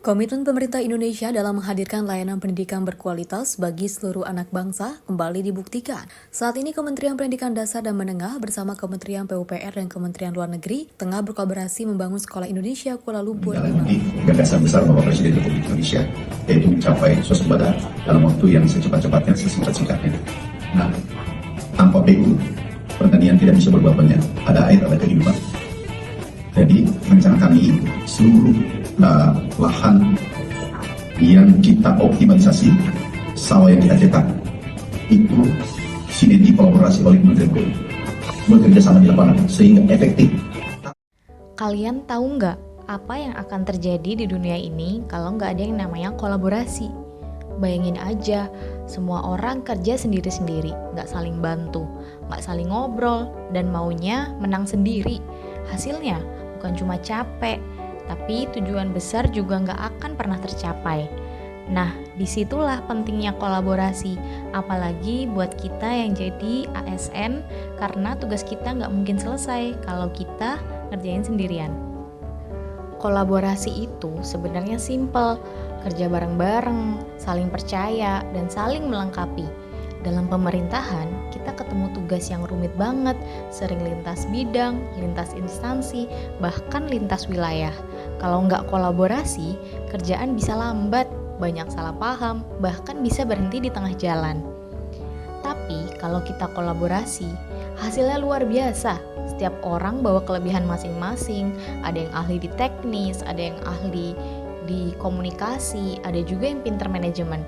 Komitmen pemerintah Indonesia dalam menghadirkan layanan pendidikan berkualitas bagi seluruh anak bangsa kembali dibuktikan. Saat ini Kementerian Pendidikan Dasar dan Menengah bersama Kementerian PUPR dan Kementerian Luar Negeri tengah berkolaborasi membangun Sekolah Indonesia Kuala Lumpur. Gagasan besar Bapak Presiden Republik Indonesia, yaitu mencapai swasembada dalam waktu yang secepat-cepatnya, sesingkat-singkatnya. Nah, tanpa PU, pertanian tidak bisa berbuah banyak. Ada air, ada kehidupan. Jadi, rencana kami seluruh lahan yang kita optimalisasi, sawah yang kita cetak, itu sinergi kolaborasi oleh Kementerian PU, bekerja sama di lapangan sehingga efektif. Kalian tahu nggak apa yang akan terjadi di dunia ini kalau nggak ada yang namanya kolaborasi? Bayangin aja, semua orang kerja sendiri-sendiri, nggak saling bantu, nggak saling ngobrol, dan maunya menang sendiri. Hasilnya bukan cuma capek, tapi tujuan besar juga nggak akan pernah tercapai. Nah, disitulah pentingnya kolaborasi, apalagi buat kita yang jadi ASN, karena tugas kita nggak mungkin selesai kalau kita ngerjain sendirian. Kolaborasi itu sebenarnya simpel, kerja bareng-bareng, saling percaya, dan saling melengkapi. Dalam pemerintahan, kita ketemu tugas yang rumit banget, sering lintas bidang, lintas instansi, bahkan lintas wilayah. Kalau nggak kolaborasi, kerjaan bisa lambat, banyak salah paham, bahkan bisa berhenti di tengah jalan. Tapi kalau kita kolaborasi, hasilnya luar biasa. Setiap orang bawa kelebihan masing-masing, ada yang ahli di teknis, ada yang ahli di komunikasi, ada juga yang pinter manajemen.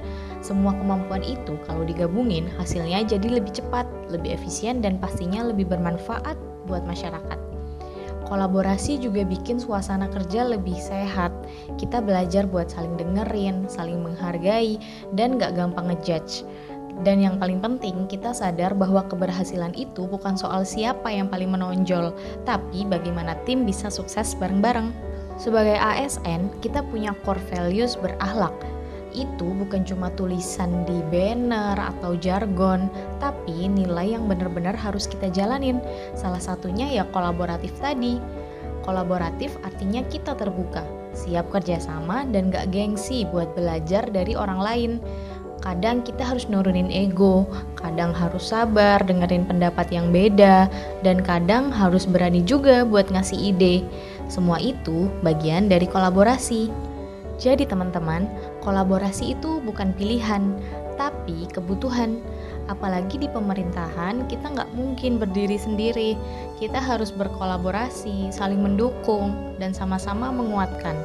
Semua kemampuan itu kalau digabungin hasilnya jadi lebih cepat, lebih efisien, dan pastinya lebih bermanfaat buat masyarakat. Kolaborasi juga bikin suasana kerja lebih sehat. Kita belajar buat saling dengerin, saling menghargai, dan gak gampang ngejudge. Dan yang paling penting, kita sadar bahwa keberhasilan itu bukan soal siapa yang paling menonjol, tapi bagaimana tim bisa sukses bareng-bareng. Sebagai ASN, kita punya core values berakhlak. Itu bukan cuma tulisan di banner atau jargon, tapi nilai yang benar-benar harus kita jalanin. Salah satunya ya kolaboratif tadi. Kolaboratif artinya kita terbuka, siap kerjasama, dan gak gengsi buat belajar dari orang lain. Kadang kita harus nurunin ego, kadang harus sabar dengerin pendapat yang beda, dan kadang harus berani juga buat ngasih ide. Semua itu bagian dari kolaborasi. Jadi teman-teman, kolaborasi itu bukan pilihan, tapi kebutuhan. Apalagi di pemerintahan, kita nggak mungkin berdiri sendiri. Kita harus berkolaborasi, saling mendukung, dan sama-sama menguatkan.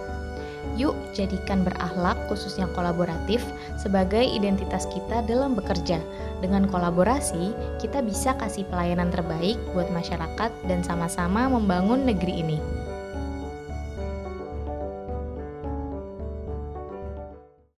Yuk jadikan berakhlak, khususnya kolaboratif, sebagai identitas kita dalam bekerja. Dengan kolaborasi, kita bisa kasih pelayanan terbaik buat masyarakat dan sama-sama membangun negeri ini.